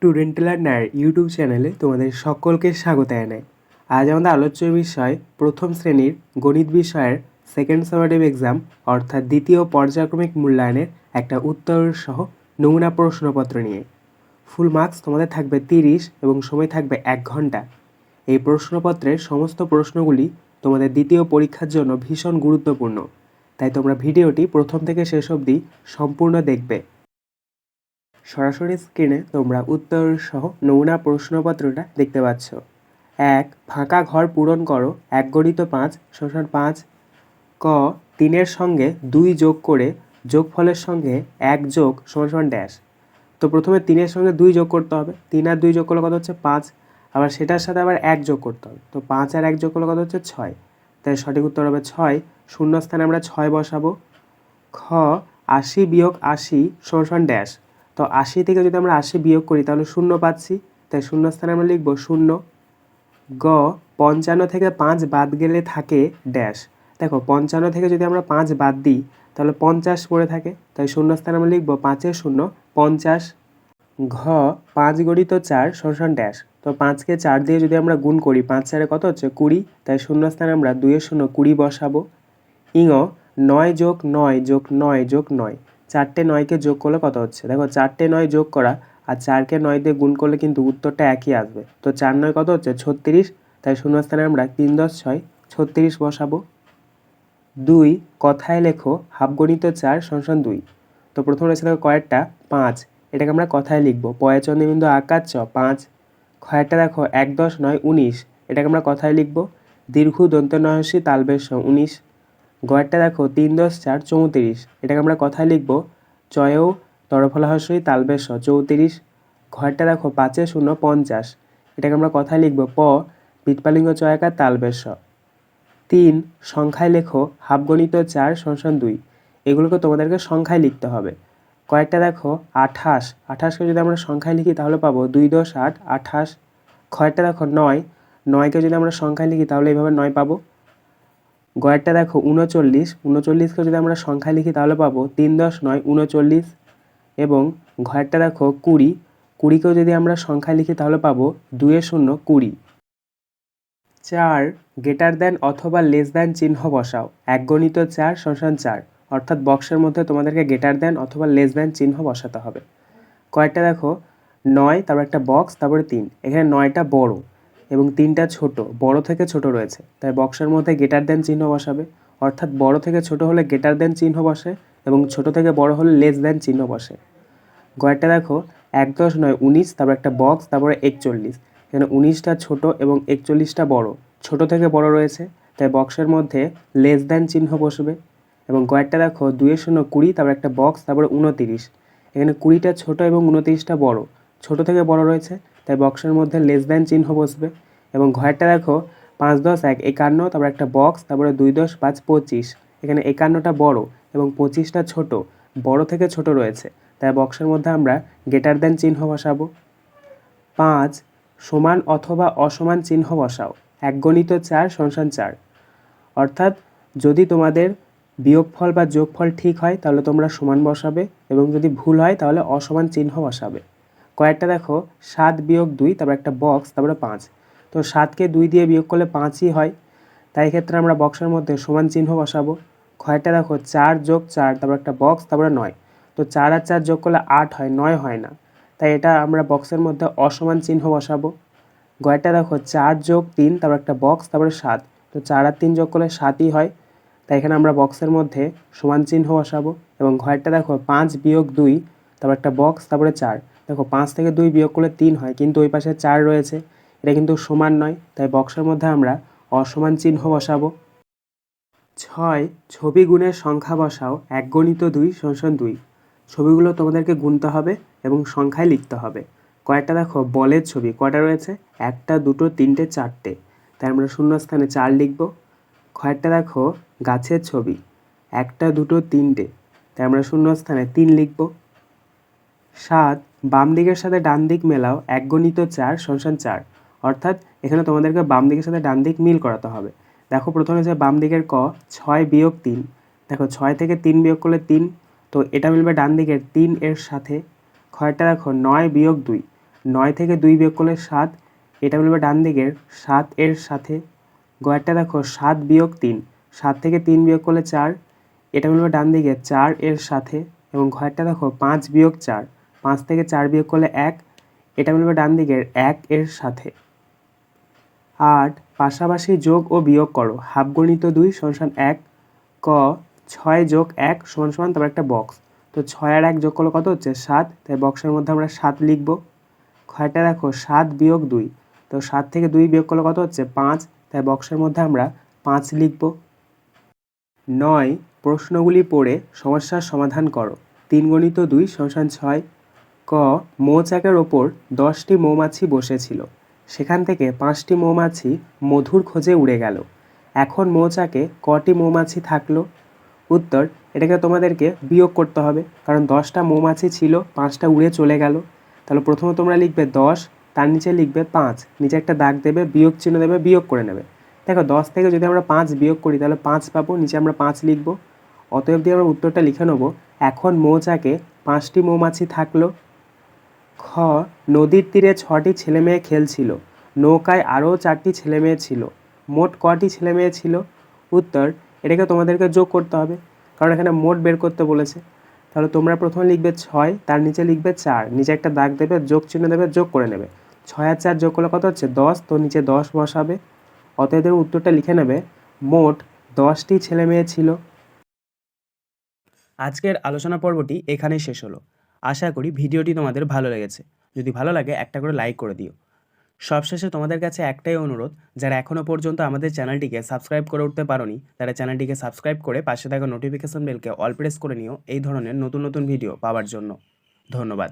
Student learner YouTube চ্যানেলে তোমাদের সকলকে স্বাগত জানাই। আজ আমাদের আলোচ্য বিষয় প্রথম শ্রেণীর গণিত বিষয়ের সেকেন্ড সামেটিভ এক্সাম অর্থাৎ দ্বিতীয় পর্যায়ক্রমিক মূল্যায়নের একটা উত্তর সহ নমুনা প্রশ্নপত্র নিয়ে। ফুল মার্কস তোমাদের থাকবে 30 এবং সময় থাকবে 1 ঘন্টা। এই প্রশ্নপত্রের সমস্ত প্রশ্নগুলি তোমাদের দ্বিতীয় পরীক্ষার জন্য ভীষণ গুরুত্বপূর্ণ, তাই তোমরা ভিডিওটি প্রথম থেকে শেষ অবধি সম্পূর্ণ দেখবে। সরাসরি স্ক্রিনে তোমরা উত্তর সহ নমুনা প্রশ্নপত্রটা দেখতে পাচ্ছ। 1. ফাঁকা ঘর পূরণ করো 1 × 5 = 5। ক 3-এর সঙ্গে 2 যোগ করে যোগফলের সঙ্গে 1 যোগ = ড্যাশ। তো প্রথমে 3-এর সঙ্গে 2 যোগ করতে হবে, 3 আর 2 যোগ করলে কত হচ্ছে 5, আবার সেটার সাথে আবার 1 যোগ করতে হবে, তো 5 আর 1 যোগ করলে কত হচ্ছে 6। তাই সঠিক উত্তর হবে 6, শূন্যস্থানে আমরা 6 বসাবো। খ 80 - 80 = ড্যাশ। তো 80 থেকে যদি আমরা 80 বিয়োগ করি তাহলে 0 পাচ্ছি, তাই শূন্যস্থানে আমরা লিখব 0। গ 55 থেকে 5 বাদ গেলে থাকে ড্যাশ। দেখো 55 থেকে যদি আমরা 5 বাদ দিই তাহলে 50 পড়ে থাকে, তাই শূন্যস্থানে আমরা লিখব 5 - 0 50। ঘ 5 × 4 = ড্যাশ। তো 5কে 4 দিয়ে যদি আমরা গুণ করি 5 4 কত হচ্ছে 20, তাই শূন্যস্থানে আমরা 2 এর 0 20 বসাবো। ইঙ 9 + 9 + 9 + 9, 4টে 9কে যোগ করলে কত হচ্ছে, দেখো 4টে 9 যোগ করা আর 4কে 9 দিয়ে গুণ করলে কিন্তু উত্তরটা একই আসবে, তো 4 9 কত হচ্ছে 36, তাই শূন্যস্থানে আমরা 3 × 10 = 6 36 বসাবো। 2 কথায় লেখো ½ × 4 = 2। তো প্রথমে রয়েছে দেখো কয়েরটা 5, এটাকে আমরা কথায় লিখবো, পয়ে চন্দ্রবিন্দু আকার চ 5। খয়েরটা দেখো 1 10 9 19, এটাকে আমরা কথায় লিখবো, দীর্ঘ দন্ত নয়সী তালবেশ 19। গয়েরটা দেখো 3 10 4 34, এটাকে আমরা কথায় লিখব, চয়েও তরফলাহস্যই তালবেশ 34। ঘরটা দেখো 5 0 50, এটাকে আমরা কথায় লিখব, প পিৎপালিঙ্গ চয়াকার তালবেশ। 3 সংখ্যায় লেখো ½ × 4 = 2। এগুলোকে তোমাদেরকে সংখ্যায় লিখতে হবে। কয়েকটা দেখো 28, 28কে যদি আমরা সংখ্যায় লিখি তাহলে পাবো 2 10 8 28। খয়েরটা দেখো 9, 9কে যদি আমরা সংখ্যায় লিখি তাহলে এইভাবে 9 পাবো। গয়েরটা দেখো 39, 39কে যদি আমরা সংখ্যায় লিখি তাহলে পাবো 3 10 9 39। এবং ঘয়েরটা দেখো 20, 20কেও যদি আমরা সংখ্যায় লিখি তাহলে পাবো 2 এর 0 20। 4 গ্রেটার দ্যান অথবা লেস দ্যান চিহ্ন বসাও 1 × 4 = 4, অর্থাৎ বক্সের মধ্যে তোমাদেরকে গ্রেটার দ্যান অথবা লেস দ্যান চিহ্ন বসাতে হবে। কয়েকটা দেখো 9, তারপর একটা বক্স, তারপরে 3, এখানে 9টা বড় এবং 3টা ছোট, বড় থেকে ছোট রয়েছে, তাই বক্সের মধ্যে গ্রেটার দ্যান চিহ্ন বসাবে, অর্থাৎ বড় থেকে ছোট হলে গ্রেটার দ্যান চিহ্ন বসে এবং ছোট থেকে বড় হলে লেস দ্যান চিহ্ন বসে। গয়েরটা দেখো 1 10 9 19, তারপর একটা বক্স, তারপরে 41, এখানে 19টা ছোট এবং 41টা বড়, ছোট থেকে বড় রয়েছে, তাই বক্সের মধ্যে লেস দ্যান চিহ্ন বসবে। এবং গয়েরটা দেখো 2 এর 0 20, তারপর একটা বক্স, তারপরে 29, এখানে 20টা ছোট এবং 29টা বড়, ছোট থেকে বড় রয়েছে, তাই বক্সের মধ্যে লেস দ্যান চিহ্ন বসবে। এবং ঘয়েরটা দেখো 5 10 1 51, তারপর একটা বক্স, তারপরে 2 10 5 25, এখানে 51টা বড় এবং 25টা ছোট, বড় থেকে ছোট রয়েছে, তাই বক্সের মধ্যে আমরা গ্রেটার দ্যান চিহ্ন বসাবো। 5 সমান অথবা অসমান চিহ্ন বসাও 1 × 4 = 4, অর্থাৎ যদি তোমাদের বিয়োগফল বা যোগফল ঠিক হয় তাহলে তোমরা সমান বসাবে এবং যদি ভুল হয় তাহলে অসমান চিহ্ন বসাবে। কয়েকটা দেখো 7 - 2, তারপর একটা বক্স, তারপরে 5, তো 7কে 2 দিয়ে বিয়োগ করলে 5ই হয়, তাই ক্ষেত্রে আমরা বক্সের মধ্যে সমান চিহ্ন বসাবো। কয়েকটা দেখো 4 + 4, তারপর একটা বক্স, তারপরে 9, তো 4 আর 4 যোগ করলে 8 হয়, 9 হয় না, তাই এটা আমরা বক্সের মধ্যে অসমান চিহ্ন বসাবো। গয়েরটা দেখো 4 + 3, তারপর একটা বক্স, তারপরে 7, তো 4 আর 3 যোগ করলে 7ই হয়, তাই এখানে আমরা বক্সের মধ্যে সমান চিহ্ন বসাবো। এবং ঘয়েরটা দেখো 5 - 2, তারপর একটা বক্স, তারপরে 4, দেখো 5 থেকে 2 বিয়োগ করলে 3 হয়, কিন্তু ওই পাশে 4 রয়েছে, এটা কিন্তু সমান নয়, তাই বক্সের মধ্যে আমরা অসমান চিহ্ন বসাবো। 6 ছবি গুণের সংখ্যা বসাও 1 × 2 = 2। ছবিগুলো তোমাদেরকে গুনতে হবে এবং সংখ্যায় লিখতে হবে। কয়েকটা দেখো বলের ছবি কয়টা রয়েছে, 1টা 2টো 3টে 4টে, তাই আমরা শূন্যস্থানে 4 লিখব। কয়েকটা দেখো গাছের ছবি 1টা 2টো 3টে, তাই আমরা শূন্যস্থানে 3 লিখব। 7 বাম দিকের সাথে ডান দিক মেলাও 1 × 4 = 4, অর্থাৎ এখানে তোমাদেরকে বাম দিকের সাথে ডান দিক মিল করাতে হবে। দেখো প্রথমে যে বাম দিকের ক 6 - 3, দেখো 6 থেকে 3 বিয়োগ করলে 3, তো এটা মিলবে ডান দিকের 3 এর সাথে। খয়েরটা দেখো 9 - 2, 9 থেকে 2 বিয়োগ করলে 7, এটা মিলবে ডান দিকের 7 এর সাথে। গয়েরটা দেখো 7 বিয়োগ 3, 7 থেকে 3 বিয়োগ করলে 4, এটা মিলবে ডান দিকে 4 এর সাথে। এবং ঘয়েরটা দেখো 5 বিয়োগ 4, 5 থেকে 4 বিয়োগ করলে 1, এটা মিলবে ডান দিকের 1 এর সাথে। 8 পাশাপাশি যোগ ও বিয়োগ করো, হাফ গণিত 2 সমান 1। ক 6 যোগ 1 সমান তারপর একটা বক্স, তো 6 আর 1 যোগ করলে কত হচ্ছে 7, তাই বক্সের মধ্যে আমরা 7 লিখব। ক্ষয়টা দেখো 7 বিয়োগ 2, তো 7 থেকে 2 বিয়োগ করলে কত হচ্ছে 5, তাই বক্সের মধ্যে আমরা 5 লিখব। 9 প্রশ্নগুলি পড়ে সমস্যার সমাধান করো। 3 গণিত 2 সমান 6। ক মৌচাকের ওপর 10টি মৌমাছি বসেছিল, সেখান থেকে 5টি মৌমাছি মধুর খোঁজে উড়ে গেল। এখন মৌচাকে কটি মৌমাছি থাকলো? উত্তর, এটাকে তোমাদেরকে বিয়োগ করতে হবে, কারণ 10টা মৌমাছি ছিল, 5টা উড়ে চলে গেল। তাহলে প্রথমে তোমরা লিখবে 10, তার নিচে লিখবে 5, নিচে একটা দাগ দেবে, বিয়োগ চিহ্ন দেবে, বিয়োগ করে নেবে। দেখো 10 থেকে যদি আমরা 5 বিয়োগ করি তাহলে 5 পাবো, নিচে আমরা 5 লিখব। অতএব দিয়ে আমরা উত্তরটা লিখে নেব, এখন মৌচাকে 5টি মৌমাছি থাকলো। খ নদীর তীরে 6টি ছেলেমেয়ে খেলছিল, নৌকায় আরও 4টি ছেলেমেয়ে ছিল, মোট কটি ছেলেমেয়ে ছিল? উত্তর, এটাকে তোমাদেরকে যোগ করতে হবে, কারণ এখানে মোট বের করতে বলেছে। তাহলে তোমরা প্রথমে লিখবে 6, তার নিচে লিখবে 4, নিচে একটা দাগ দেবে, যোগ চিহ্ন দেবে, যোগ করে নেবে। 6 আর 4 যোগ করলে কত হচ্ছে 10, তো নিচে 10 বসাবে। অতএব উত্তরটা লিখে নেবে, মোট 10টি ছেলেমেয়ে ছিল। আজকের আলোচনা পর্বটি এখানেই শেষ হলো। আশা করি ভিডিওটি তোমাদের ভালো লেগেছে। যদি ভালো লাগে একটা করে লাইক করে দিও। সবশেষে তোমাদের কাছে একটাই অনুরোধ, যারা এখনও পর্যন্ত আমাদের চ্যানেলটিকে সাবস্ক্রাইব করে উঠতে পারোনি, তারা চ্যানেলটিকে সাবস্ক্রাইব করে পাশে থাকা নোটিফিকেশন বেলকে অল প্রেস করে নিও এই ধরনের নতুন নতুন ভিডিও পাওয়ার জন্য। ধন্যবাদ।